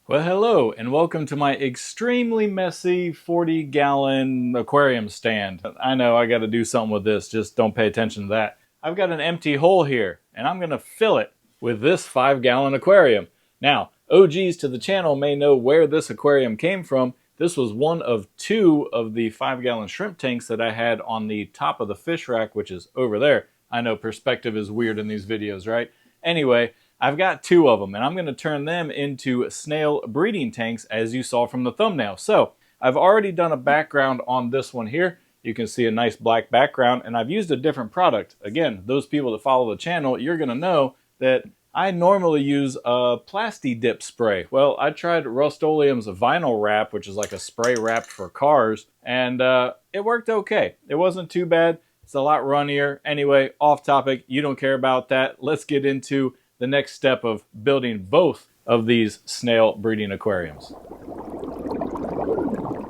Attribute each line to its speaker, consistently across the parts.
Speaker 1: Well, hello, and welcome to my extremely messy 40-gallon aquarium stand. I know I got to do something with this, just don't pay attention to that. I've got an empty hole here, and I'm going to fill it with this 5-gallon aquarium. Now, OGs to the channel may know where this aquarium came from. This was one of 2 of the 5-gallon shrimp tanks that I had on the top of the fish rack, which is over there. I know perspective is weird in these videos, right? Anyway, I've got 2 of them, and I'm going to turn them into snail breeding tanks, as you saw from the thumbnail. So I've already done a background on this one here. You can see a nice black background, and I've used a different product. Again, those people that follow the channel, you're going to know that I normally use a Plasti-Dip spray. Well, I tried Rust-Oleum's vinyl wrap, which is like a spray wrap for cars, and it worked okay. It wasn't too bad. It's a lot runnier. Anyway, off topic. You don't care about that. Let's get into the next step of building both of these snail breeding aquariums.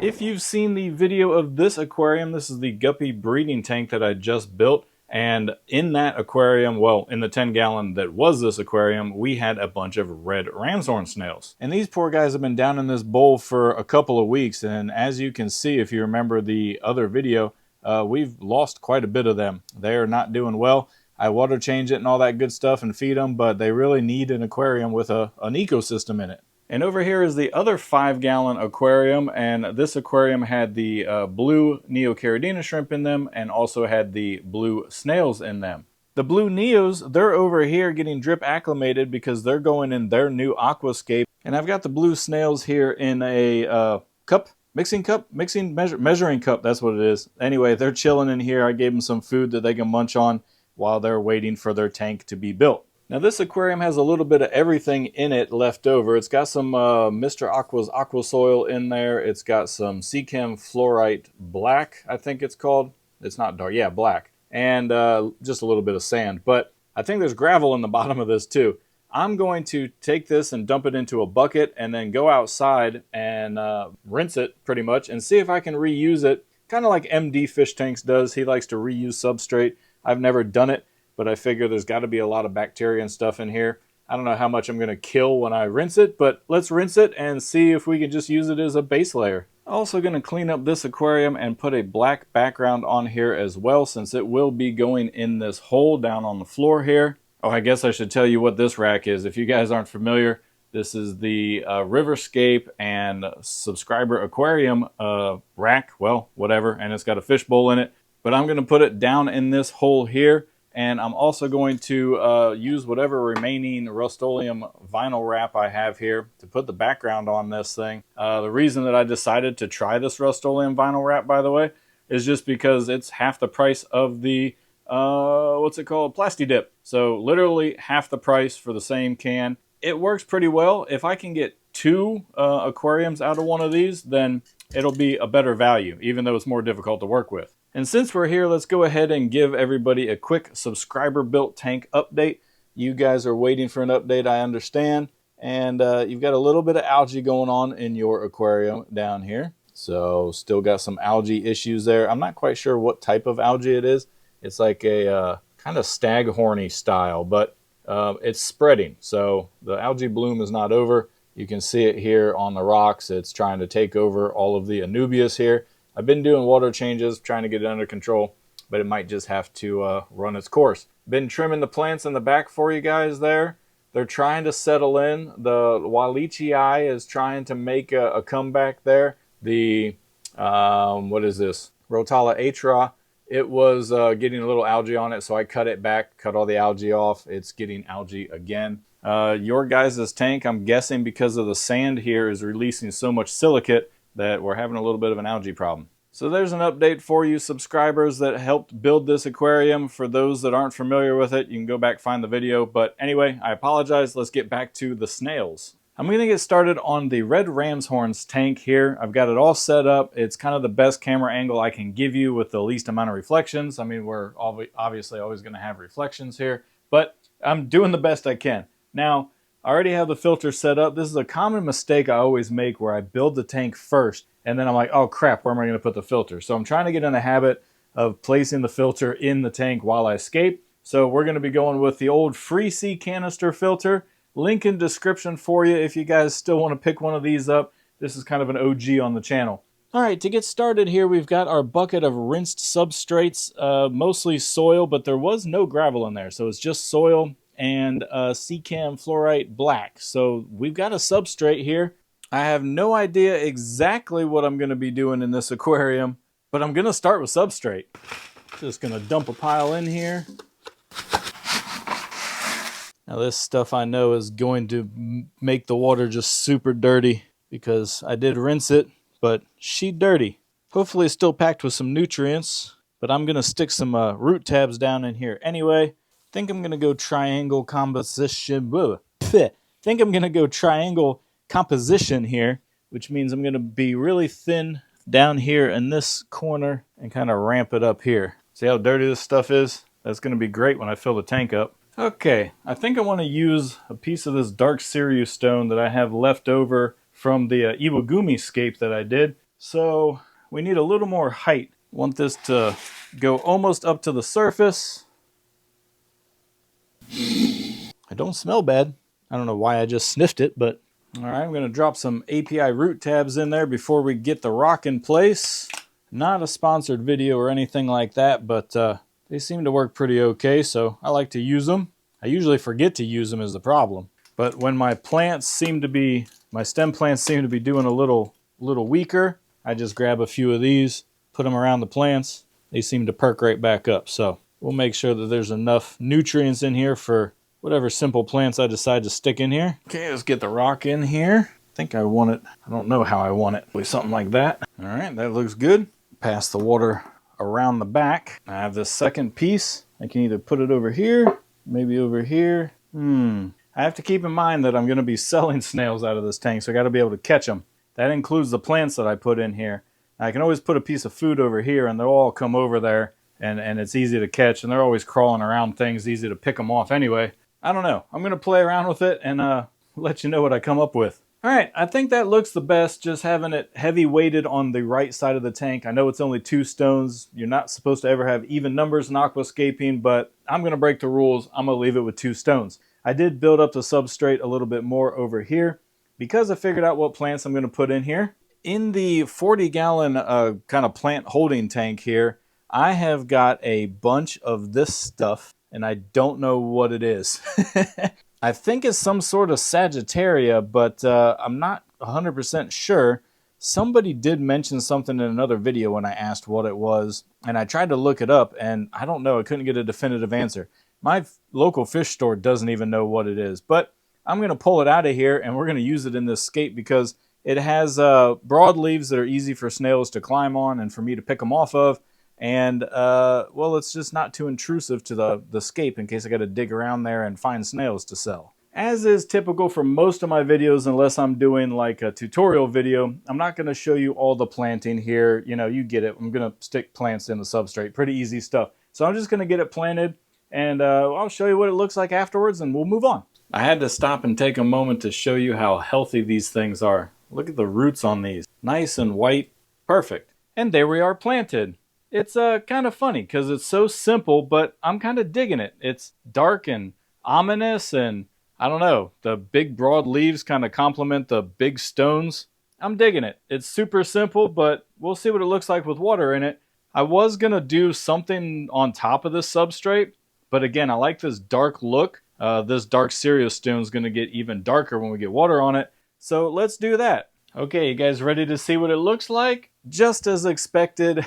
Speaker 1: If you've seen the video of this aquarium, this is the guppy breeding tank that I just built. And in that aquarium, well, in the 10-gallon that was this aquarium, we had a bunch of red ramshorn snails. And these poor guys have been down in this bowl for a couple of weeks. And as you can see, if you remember the other video, we've lost quite a bit of them. They are not doing well. I water change it and all that good stuff and feed them, but they really need an aquarium with an ecosystem in it. And over here is the other 5-gallon aquarium, and this aquarium had the blue Neocaridina shrimp in them and also had the blue snails in them. The blue Neos, they're over here getting drip acclimated because they're going in their new Aquascape. And I've got the blue snails here in a measuring cup, that's what it is. Anyway, they're chilling in here. I gave them some food that they can munch on while they're waiting for their tank to be built. Now this aquarium has a little bit of everything in it left over. It's got some Mr. Aqua's aqua soil in there. It's got some SeaChem Fluorite Black, I think it's called. It's not dark, yeah, black. And just a little bit of sand. But I think there's gravel in the bottom of this too. I'm going to take this and dump it into a bucket and then go outside and rinse it pretty much and see if I can reuse it. Kind of like MD Fish Tanks does. He likes to reuse substrate. I've never done it, but I figure there's got to be a lot of bacteria and stuff in here. I don't know how much I'm going to kill when I rinse it, but let's rinse it and see if we can just use it as a base layer. Also going to clean up this aquarium and put a black background on here as well, since it will be going in this hole down on the floor here. Oh, I guess I should tell you what this rack is. If you guys aren't familiar, this is the Riverscape and Subscriber Aquarium rack, well, whatever, and it's got a fishbowl in it. But I'm going to put it down in this hole here, and I'm also going to use whatever remaining Rust-Oleum vinyl wrap I have here to put the background on this thing. The reason that I decided to try this Rust-Oleum vinyl wrap, by the way, is just because it's half the price of the, what's it called, Plasti-Dip. So literally half the price for the same can. It works pretty well. If I can get 2 aquariums out of one of these, then it'll be a better value, even though it's more difficult to work with. And since we're here, let's go ahead and give everybody a quick subscriber built tank update. You guys are waiting for an update, I understand. And you've got a little bit of algae going on in your aquarium down here. So still got some algae issues there. I'm not quite sure what type of algae it is. It's like a kind of staghorny style, but it's spreading. So the algae bloom is not over. You can see it here on the rocks. It's trying to take over all of the anubias here. I've been doing water changes, trying to get it under control, but it might just have to run its course. Been trimming the plants in the back for you guys there. They're trying to settle in. The Wallachii is trying to make a comeback there. The, what is this? Rotala atra. It was getting a little algae on it, so I cut it back, cut all the algae off. It's getting algae again. Your guys' tank, I'm guessing because of the sand here, is releasing so much silicate that we're having a little bit of an algae problem. So there's an update for you subscribers that helped build this aquarium. For those that aren't familiar with it, you can go back, find the video. But anyway, I apologize. Let's get back to the snails. I'm going to get started on the red ramshorns tank here. I've got it all set up. It's kind of the best camera angle I can give you with the least amount of reflections. I mean, we're obviously always going to have reflections here, but I'm doing the best I can. Now, I already have the filter set up. This is a common mistake I always make where I build the tank first and then I'm like, oh crap, where am I going to put the filter? So I'm trying to get in the habit of placing the filter in the tank while I escape. So we're going to be going with the old Free Sea canister filter. Link in description for you if you guys still want to pick one of these up. This is kind of an OG on the channel. All right, to get started here, we've got our bucket of rinsed substrates, mostly soil, but there was no gravel in there, so it's just soil and SeaChem Fluorite Black. So we've got a substrate here. I have no idea exactly what I'm going to be doing in this aquarium, but I'm going to start with substrate. Just going to dump a pile in here. Now this stuff I know is going to make the water just super dirty because I did rinse it, but she dirty. Hopefully it's still packed with some nutrients, but I'm going to stick some root tabs down in here anyway. I think I'm going to go triangle composition. Think I'm going to go triangle composition here, which means I'm going to be really thin down here in this corner and kind of ramp it up here. See how dirty this stuff is? That's going to be great when I fill the tank up. Okay, I think I want to use a piece of this dark Sirius stone that I have left over from the Iwagumi scape that I did. So we need a little more height. I want this to go almost up to the surface. I don't smell bad. I don't know why I just sniffed it, but all right, I'm going to drop some API root tabs in there before we get the rock in place. Not a sponsored video or anything like that, but they seem to work pretty okay, so I like to use them. I usually forget to use them is the problem. But when my plants seem to be, my stem plants seem to be doing a little weaker, I just grab a few of these, put them around the plants. They seem to perk right back up. So we'll make sure that there's enough nutrients in here for whatever simple plants I decide to stick in here. Okay, let's get the rock in here. I think I want it, I don't know how I want it, with something like that. All right, that looks good. Pass the water around the back. I have this second piece. I can either put it over here, maybe over here. I have to keep in mind that I'm going to be selling snails out of this tank, so I got to be able to catch them. That includes the plants that I put in here. I can always put a piece of food over here and they'll all come over there and it's easy to catch, and they're always crawling around things, easy to pick them off anyway. I don't know. I'm going to play around with it and let you know what I come up with. All right, I think that looks the best, just having it heavy weighted on the right side of the tank. I know it's only 2 stones. You're not supposed to ever have even numbers in aquascaping, but I'm going to break the rules. I'm going to leave it with 2 stones. I did build up the substrate a little bit more over here because I figured out what plants I'm going to put in here. In the 40-gallon kind of plant holding tank here, I have got a bunch of this stuff, and I don't know what it is. I think it's some sort of Sagittaria, but I'm not 100% sure. Somebody did mention something in another video when I asked what it was, and I tried to look it up, and I don't know. I couldn't get a definitive answer. My local fish store doesn't even know what it is, but I'm going to pull it out of here, and we're going to use it in this scape because it has broad leaves that are easy for snails to climb on and for me to pick them off of. And, well, it's just not too intrusive to the scape in case I got to dig around there and find snails to sell. As is typical for most of my videos, unless I'm doing like a tutorial video, I'm not going to show you all the planting here. You know, you get it. I'm going to stick plants in the substrate. Pretty easy stuff. So I'm just going to get it planted, and I'll show you what it looks like afterwards, and we'll move on. I had to stop and take a moment to show you how healthy these things are. Look at the roots on these. Nice and white. Perfect. And there we are planted. It's kind of funny because it's so simple, but I'm kind of digging it. It's dark and ominous, and I don't know, the big broad leaves kind of complement the big stones. I'm digging it. It's super simple, but we'll see what it looks like with water in it. I was going to do something on top of this substrate, but again, I like this dark look. This dark Sirius stone is going to get even darker when we get water on it. So let's do that. Okay, you guys ready to see what it looks like? Just as expected.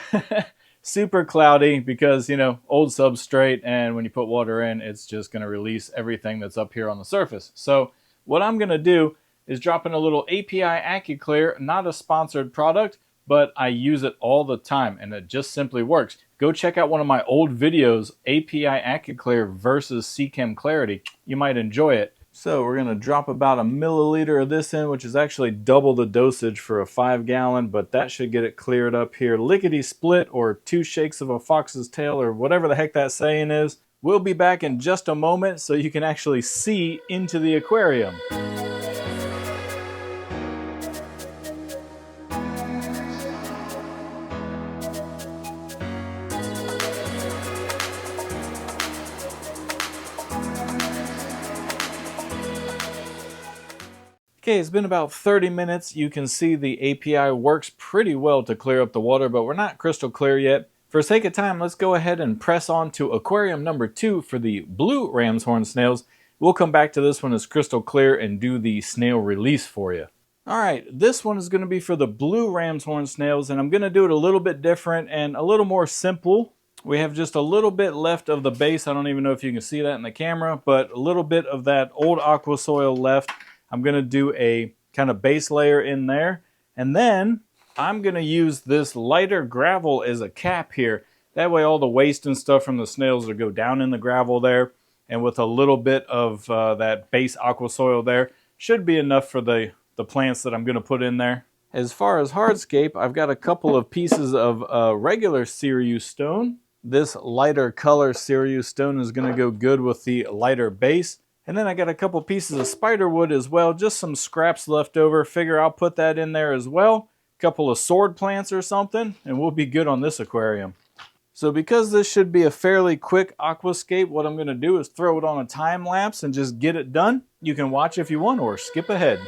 Speaker 1: Super cloudy because, you know, old substrate, and when you put water in, it's just going to release everything that's up here on the surface. So what I'm going to do is drop in a little API AccuClear, not a sponsored product, but I use it all the time and it just simply works. Go check out one of my old videos, API AccuClear versus SeaChem Clarity. You might enjoy it. So we're going to drop about 1 milliliter of this in, which is actually double the dosage for a 5-gallon, but that should get it cleared up here. Lickety split, or 2 shakes of a fox's tail, or whatever the heck that saying is. We'll be back in just a moment so you can actually see into the aquarium. Okay, it's been about 30 minutes. You can see the API works pretty well to clear up the water, but we're not crystal clear yet. For sake of time, let's go ahead and press on to aquarium number 2 for the blue ramshorn snails. We'll come back to this one as crystal clear and do the snail release for you. Alright, this one is going to be for the blue ramshorn snails, and I'm going to do it a little bit different and a little more simple. We have just a little bit left of the base. I don't even know if you can see that in the camera, but a little bit of that old aqua soil left. I'm going to do a kind of base layer in there, and then I'm going to use this lighter gravel as a cap here. That way all the waste and stuff from the snails will go down in the gravel there, and with a little bit of that base aqua soil there, should be enough for the plants that I'm going to put in there. As far as hardscape, I've got a couple of pieces of regular Sirius stone. This lighter color Sirius stone is going to go good with the lighter base. And then I got a couple pieces of spider wood as well, just some scraps left over. Figure I'll put that in there as well. A couple of sword plants or something, and we'll be good on this aquarium. So because this should be a fairly quick aquascape, what I'm going to do is throw it on a time lapse and just get it done. You can watch if you want or skip ahead.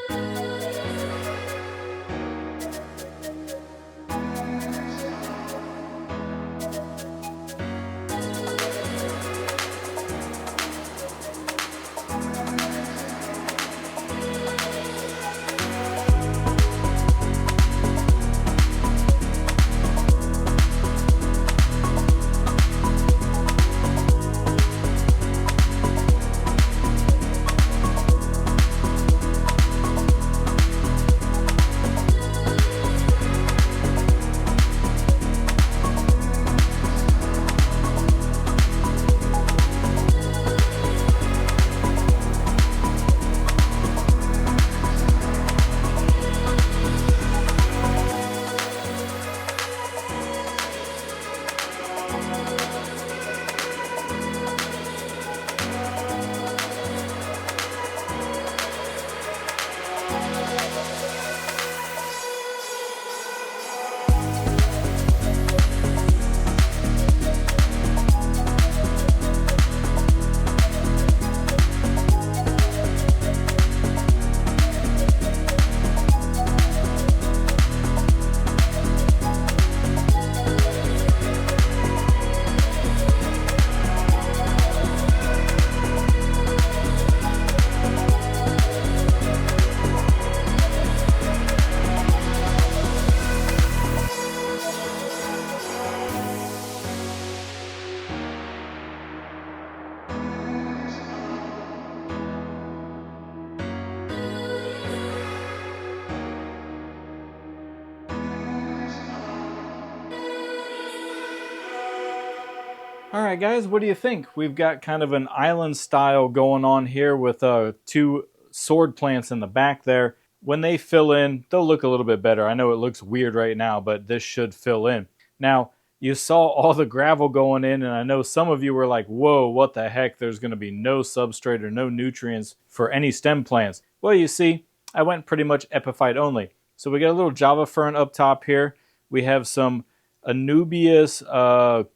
Speaker 1: Alright guys, what do you think? We've got kind of an island style going on here with 2 sword plants in the back there. When they fill in, they'll look a little bit better. I know it looks weird right now, but this should fill in. Now, you saw all the gravel going in, and I know some of you were like, whoa, what the heck? There's going to be no substrate or no nutrients for any stem plants. Well, you see, I went pretty much epiphyte only. So we got a little Java fern up top here. We have some Anubias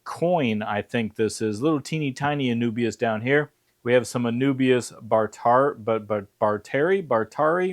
Speaker 1: coin, I think this is. Little teeny tiny Anubias down here. We have some Anubias Bartari,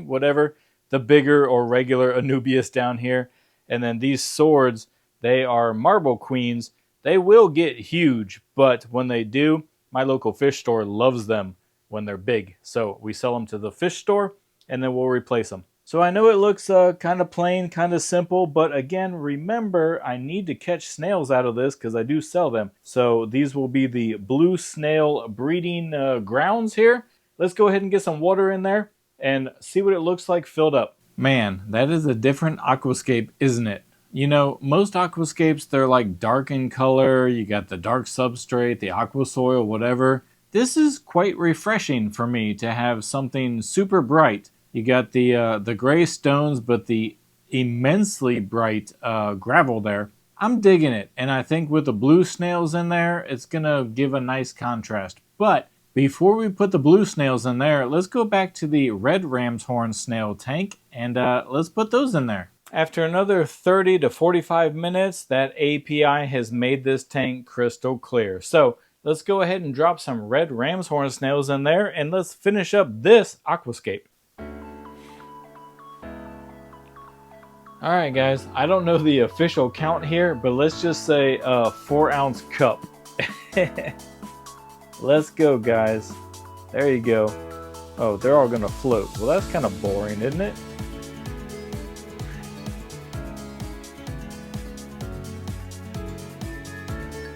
Speaker 1: whatever. The bigger or regular Anubias down here. And then these swords, they are marble queens. They will get huge, but when they do, my local fish store loves them when they're big. So we sell them to the fish store, and then we'll replace them. So I know it looks kind of plain, kind of simple, but again, remember, I need to catch snails out of this because I do sell them. So these will be the blue snail breeding grounds here. Let's go ahead and get some water in there and see what it looks like filled up. Man, that is a different aquascape, isn't it? You know, most aquascapes, they're like dark in color. You got the dark substrate, the aqua soil, whatever. This is quite refreshing for me to have something super bright. You got the gray stones, but the immensely bright gravel there. I'm digging it, and I think with the blue snails in there, it's going to give a nice contrast. But before we put the blue snails in there, let's go back to the red ramshorn snail tank, and let's put those in there. After another 30 to 45 minutes, that API has made this tank crystal clear. So let's go ahead and drop some red ramshorn snails in there, and let's finish up this aquascape. Alright guys, I don't know the official count here, but let's just say a 4-ounce cup. Let's go guys. There you go. Oh, they're all gonna float. Well, that's kind of boring, isn't it?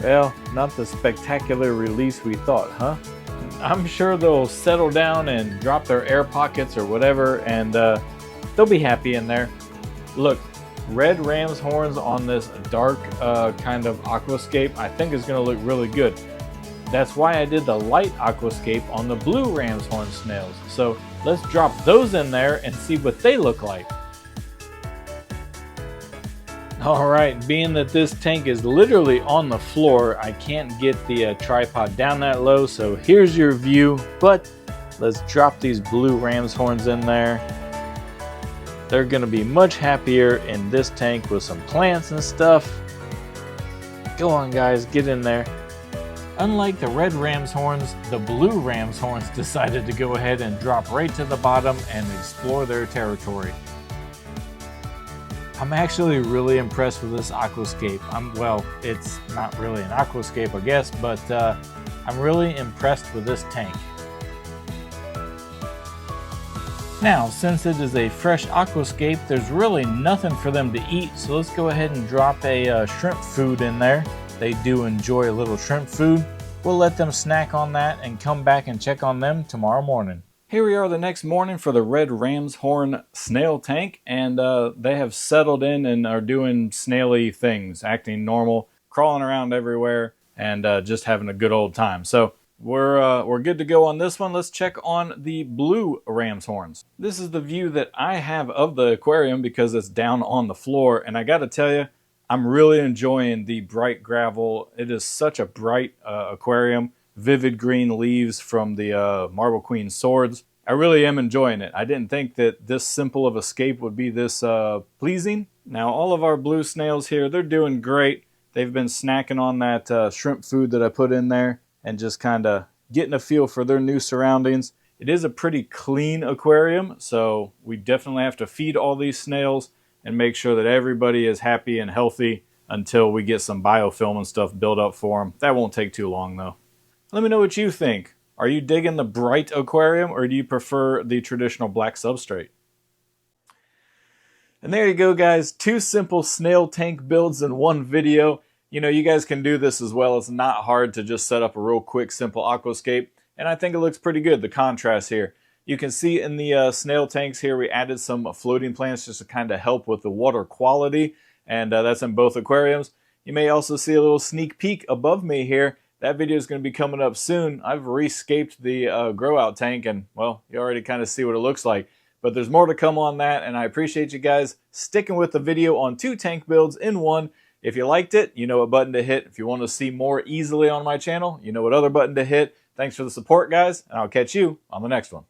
Speaker 1: Well, not the spectacular release we thought, huh? I'm sure they'll settle down and drop their air pockets or whatever, and they'll be happy in there. Look, red ram's horns on this dark kind of aquascape I think is going to look really good. That's why I did the light aquascape on the blue ram's horn snails. So let's drop those in there and see what they look like. Alright, being that this tank is literally on the floor, I can't get the tripod down that low, so here's your view. But let's drop these blue ram's horns in there. They're going to be much happier in this tank with some plants and stuff. Go on guys, get in there. Unlike the red ram's horns, the blue ram's horns decided to go ahead and drop right to the bottom and explore their territory. I'm actually really impressed with this aquascape. Well, it's not really an aquascape I guess, but I'm really impressed with this tank. Now, since it is a fresh aquascape, there's really nothing for them to eat, so let's go ahead and drop a shrimp food in there. They do enjoy a little shrimp food. We'll let them snack on that and come back and check on them tomorrow morning. Here we are the next morning for the red ram's horn snail tank, and they have settled in and are doing snaily things, acting normal, crawling around everywhere, and just having a good old time. So we're good to go on this one. Let's check on the blue ram's horns. This is the view that I have of the aquarium because it's down on the floor, and I got to tell you, I'm really enjoying the bright gravel. It is such a bright aquarium. Vivid green leaves from the Marble Queen swords. I really am enjoying it. I didn't think that this simple of a scape would be this pleasing. Now all of our blue snails here, they're doing great. They've been snacking on that shrimp food that I put in there and just kind of getting a feel for their new surroundings. It is a pretty clean aquarium, so we definitely have to feed all these snails and make sure that everybody is happy and healthy until we get some biofilm and stuff built up for them. That won't take too long though. Let me know what you think. Are you digging the bright aquarium or do you prefer the traditional black substrate? And there you go guys, 2 simple snail tank builds in one video. You know, you guys can do this as well. It's not hard to just set up a real quick simple aquascape, and I think it looks pretty good, the contrast here. You can see in the snail tanks here we added some floating plants just to kind of help with the water quality, and that's in both aquariums. You may also see a little sneak peek above me here. That video is going to be coming up soon. I've rescaped the grow out tank, and well, you already kind of see what it looks like. But there's more to come on that, and I appreciate you guys sticking with the video on 2 tank builds in one. If you liked it, you know what button to hit. If you want to see more easily on my channel, you know what other button to hit. Thanks for the support, guys, and I'll catch you on the next one.